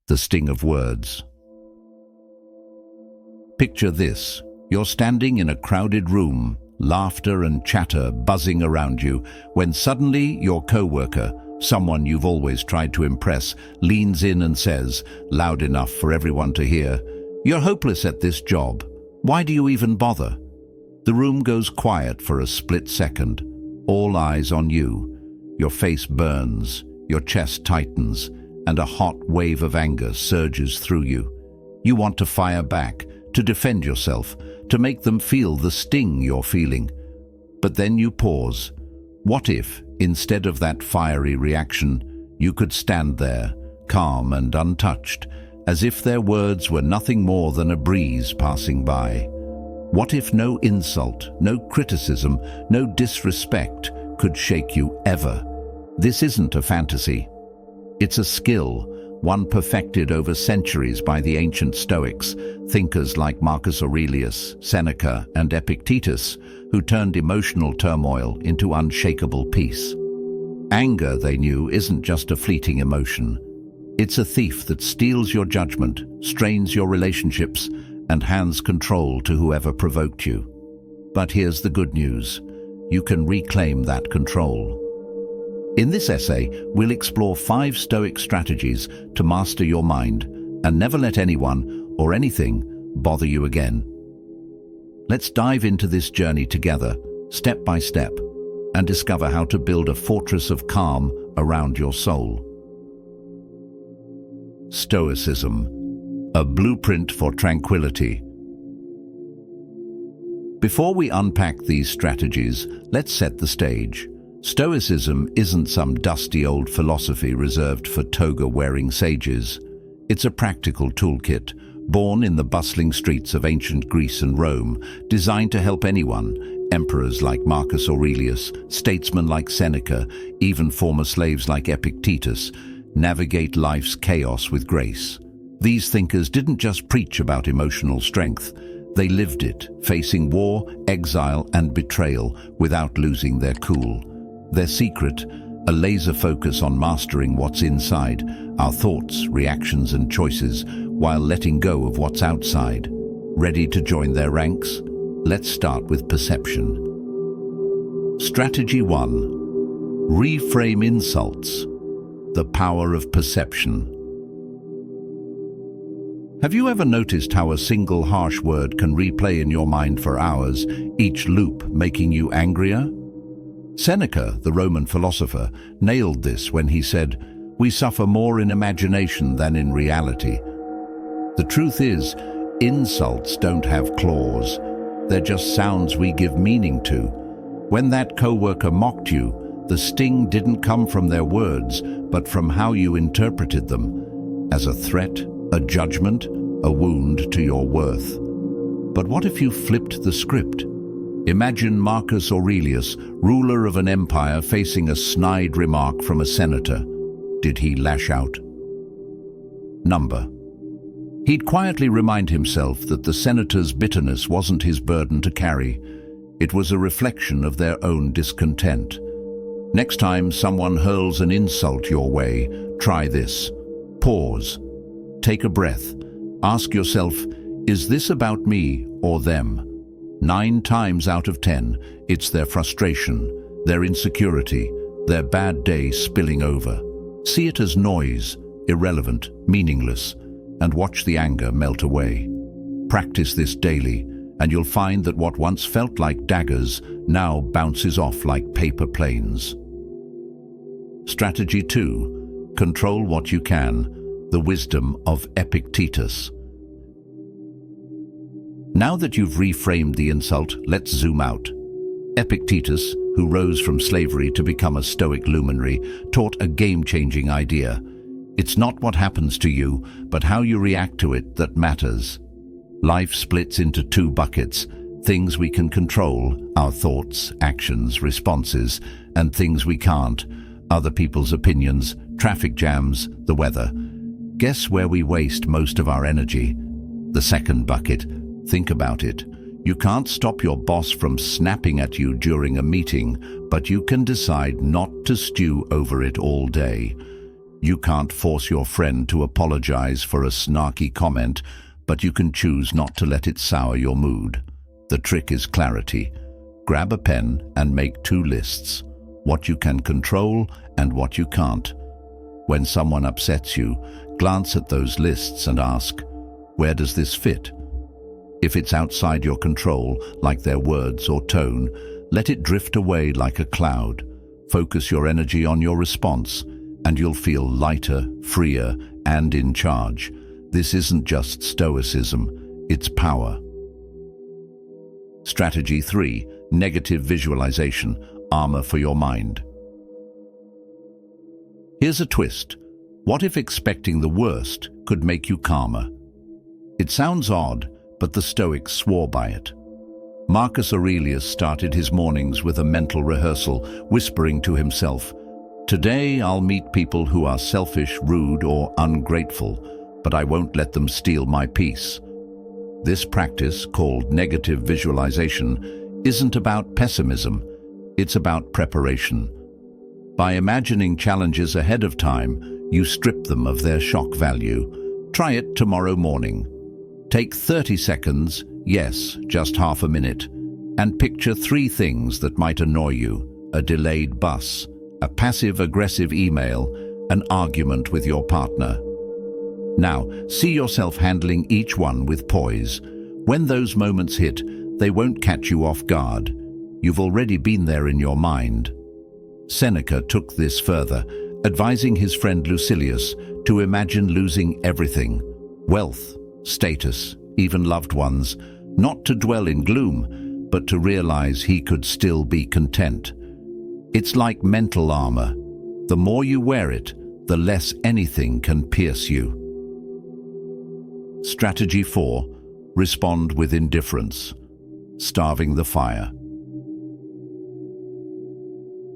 the sting of words. Picture this. You're standing in a crowded room, laughter and chatter buzzing around you, when suddenly your co-worker, someone you've always tried to impress, leans in and says, loud enough for everyone to hear, "You're hopeless at this job. Why do you even bother?" The room goes quiet for a split second, all eyes on you. Your face burns, your chest tightens, and a hot wave of anger surges through you. You want to fire back, to defend yourself, to make them feel the sting you're feeling. But then you pause. What if, instead of that fiery reaction, you could stand there, calm and untouched, as if their words were nothing more than a breeze passing by? What if no insult, no criticism, no disrespect could shake you ever? This isn't a fantasy. It's a skill, one perfected over centuries by the ancient Stoics, thinkers like Marcus Aurelius, Seneca, and Epictetus, who turned emotional turmoil into unshakable peace. Anger, they knew, isn't just a fleeting emotion. It's a thief that steals your judgment, strains your relationships, and hands control to whoever provoked you. But here's the good news. You can reclaim that control. In this essay, we'll explore 5 Stoic strategies to master your mind and never let anyone or anything bother you again. Let's dive into this journey together, step by step, and discover how to build a fortress of calm around your soul. Stoicism, a blueprint for tranquility. Before we unpack these strategies, let's set the stage. Stoicism isn't some dusty old philosophy reserved for toga-wearing sages. It's a practical toolkit, born in the bustling streets of ancient Greece and Rome, designed to help anyone, emperors like Marcus Aurelius, statesmen like Seneca, even former slaves like Epictetus, navigate life's chaos with grace. These thinkers didn't just preach about emotional strength. They lived it, facing war, exile, and betrayal without losing their cool. Their secret, a laser focus on mastering what's inside, our thoughts, reactions, and choices, while letting go of what's outside. Ready to join their ranks? Let's start with perception. Strategy 1. Reframe insults. The power of perception. Have you ever noticed how a single harsh word can replay in your mind for hours, each loop making you angrier? Seneca, the Roman philosopher, nailed this when he said, "We suffer more in imagination than in reality." The truth is, insults don't have claws. They're just sounds we give meaning to. When that coworker mocked you, the sting didn't come from their words, but from how you interpreted them. As a threat, a judgment, a wound to your worth. But what if you flipped the script? Imagine Marcus Aurelius, ruler of an empire, facing a snide remark from a senator. Did he lash out? Number. He'd quietly remind himself that the senator's bitterness wasn't his burden to carry. It was a reflection of their own discontent. Next time someone hurls an insult your way, try this. Pause. Take a breath. Ask yourself, is this about me or them? 9 times out of 10, it's their frustration, their insecurity, their bad day spilling over. See it as noise, irrelevant, meaningless, and watch the anger melt away. Practice this daily, and you'll find that what once felt like daggers now bounces off like paper planes. Strategy 2. Control what you can. The wisdom of Epictetus. Now that you've reframed the insult, let's zoom out. Epictetus, who rose from slavery to become a Stoic luminary, taught a game-changing idea. It's not what happens to you, but how you react to it that matters. Life splits into 2 buckets: things we can control, our thoughts, actions, responses, and things we can't, other people's opinions, traffic jams, the weather. Guess where we waste most of our energy? The second bucket. Think about it. You can't stop your boss from snapping at you during a meeting, but you can decide not to stew over it all day. You can't force your friend to apologize for a snarky comment, but you can choose not to let it sour your mood. The trick is clarity. Grab a pen and make 2 lists, what you can control and what you can't. When someone upsets you, glance at those lists and ask, where does this fit? If it's outside your control, like their words or tone, let it drift away like a cloud. Focus your energy on your response, and you'll feel lighter, freer, and in charge. This isn't just Stoicism, it's power. Strategy 3. Negative visualization, armor for your mind. Here's a twist. What if expecting the worst could make you calmer? It sounds odd, but the Stoics swore by it. Marcus Aurelius started his mornings with a mental rehearsal, whispering to himself, "Today I'll meet people who are selfish, rude, or ungrateful, but I won't let them steal my peace." This practice, called negative visualization, isn't about pessimism, it's about preparation. By imagining challenges ahead of time, you strip them of their shock value. Try it tomorrow morning. Take 30 seconds, yes, just half a minute, and picture 3 things that might annoy you: a delayed bus, a passive-aggressive email, an argument with your partner. Now, see yourself handling each one with poise. When those moments hit, they won't catch you off guard. You've already been there in your mind. Seneca took this further, advising his friend Lucilius to imagine losing everything: wealth, status, even loved ones, not to dwell in gloom, but to realize he could still be content. It's like mental armor. The more you wear it, the less anything can pierce you. Strategy 4. Respond with indifference. Starving the fire.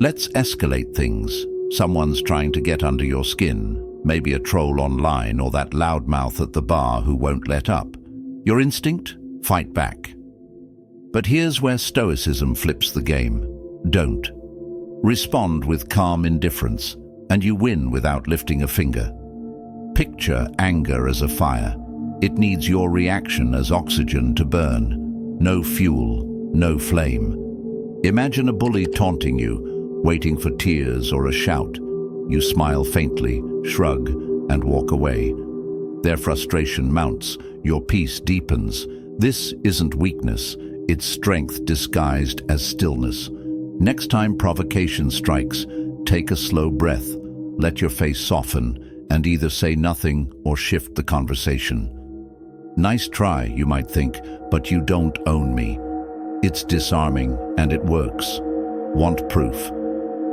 Let's escalate things. Someone's trying to get under your skin, maybe a troll online or that loudmouth at the bar who won't let up. Your instinct? Fight back. But here's where Stoicism flips the game. Don't. Respond with calm indifference, and you win without lifting a finger. Picture anger as a fire. It needs your reaction as oxygen to burn. No fuel, no flame. Imagine a bully taunting you, waiting for tears or a shout. You smile faintly, shrug, and walk away. Their frustration mounts, your peace deepens. This isn't weakness, it's strength disguised as stillness. Next time provocation strikes, take a slow breath, let your face soften, and either say nothing or shift the conversation. Nice try, you might think, but you don't own me. It's disarming, and it works. Want proof?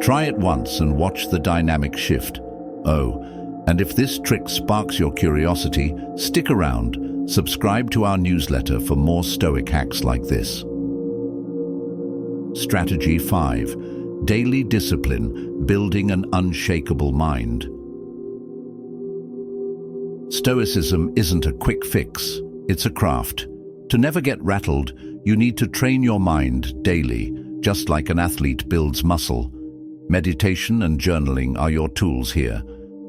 Try it once and watch the dynamic shift. Oh, and if this trick sparks your curiosity, stick around. Subscribe to our newsletter for more Stoic hacks like this. Strategy 5. Daily discipline, building an unshakable mind. Stoicism isn't a quick fix, it's a craft. To never get rattled, you need to train your mind daily, just like an athlete builds muscle. Meditation and journaling are your tools here.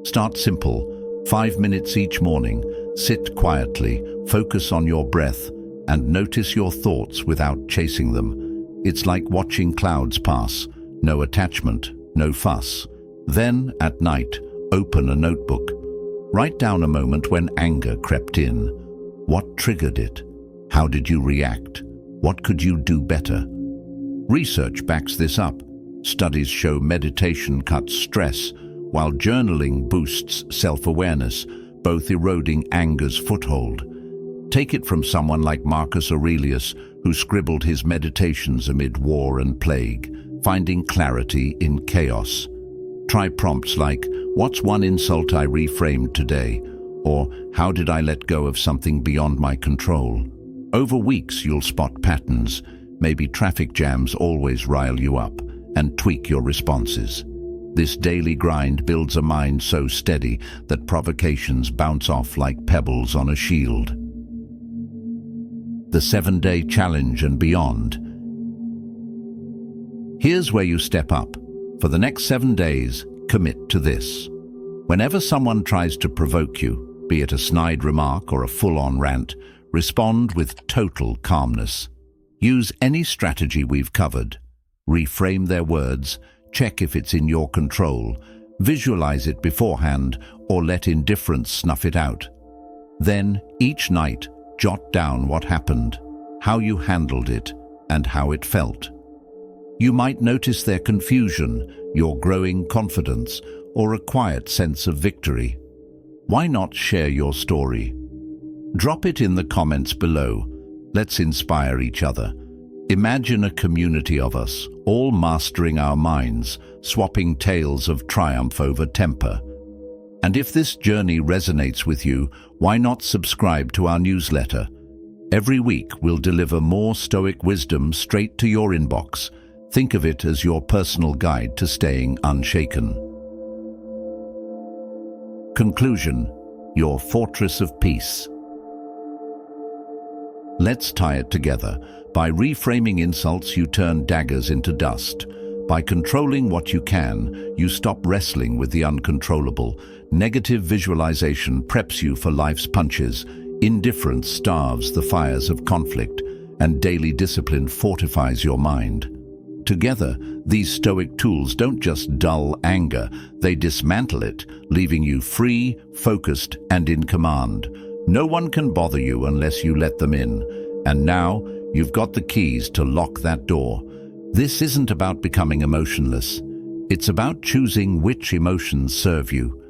Start simple, 5 minutes each morning. Sit quietly, focus on your breath, and notice your thoughts without chasing them. It's like watching clouds pass. No attachment, no fuss. Then, at night, open a notebook. Write down a moment when anger crept in. What triggered it? How did you react? What could you do better? Research backs this up. Studies show meditation cuts stress, while journaling boosts self-awareness, both eroding anger's foothold. Take it from someone like Marcus Aurelius, who scribbled his meditations amid war and plague, finding clarity in chaos. Try prompts like, "What's one insult I reframed today?" Or, "How did I let go of something beyond my control?" Over weeks you'll spot patterns. Maybe traffic jams always rile you up, and tweak your responses. This daily grind builds a mind so steady that provocations bounce off like pebbles on a shield. The 7-day challenge and beyond. Here's where you step up. For the next 7 days, commit to this. Whenever someone tries to provoke you, be it a snide remark or a full-on rant, respond with total calmness. Use any strategy we've covered. Reframe their words, check if it's in your control, visualize it beforehand, or let indifference snuff it out. Then, each night, jot down what happened, how you handled it, and how it felt. You might notice their confusion, your growing confidence, or a quiet sense of victory. Why not share your story? Drop it in the comments below. Let's inspire each other. Imagine a community of us, all mastering our minds, swapping tales of triumph over temper. And if this journey resonates with you, why not subscribe to our newsletter? Every week we'll deliver more Stoic wisdom straight to your inbox. Think of it as your personal guide to staying unshaken. Conclusion: your fortress of peace. Let's tie it together. By reframing insults, you turn daggers into dust. By controlling what you can, you stop wrestling with the uncontrollable. Negative visualization preps you for life's punches. Indifference starves the fires of conflict, and daily discipline fortifies your mind. Together, these Stoic tools don't just dull anger, they dismantle it, leaving you free, focused, and in command. No one can bother you unless you let them in. And now, you've got the keys to lock that door. This isn't about becoming emotionless. It's about choosing which emotions serve you.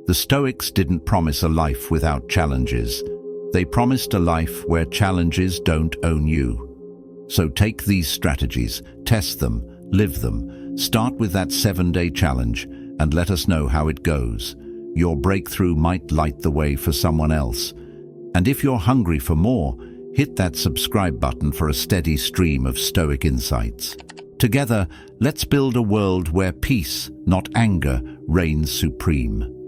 The Stoics didn't promise a life without challenges. They promised a life where challenges don't own you. So take these strategies, test them, live them. Start with that 7-day challenge and let us know how it goes. Your breakthrough might light the way for someone else. And if you're hungry for more, hit that subscribe button for a steady stream of Stoic insights. Together, let's build a world where peace, not anger, reigns supreme.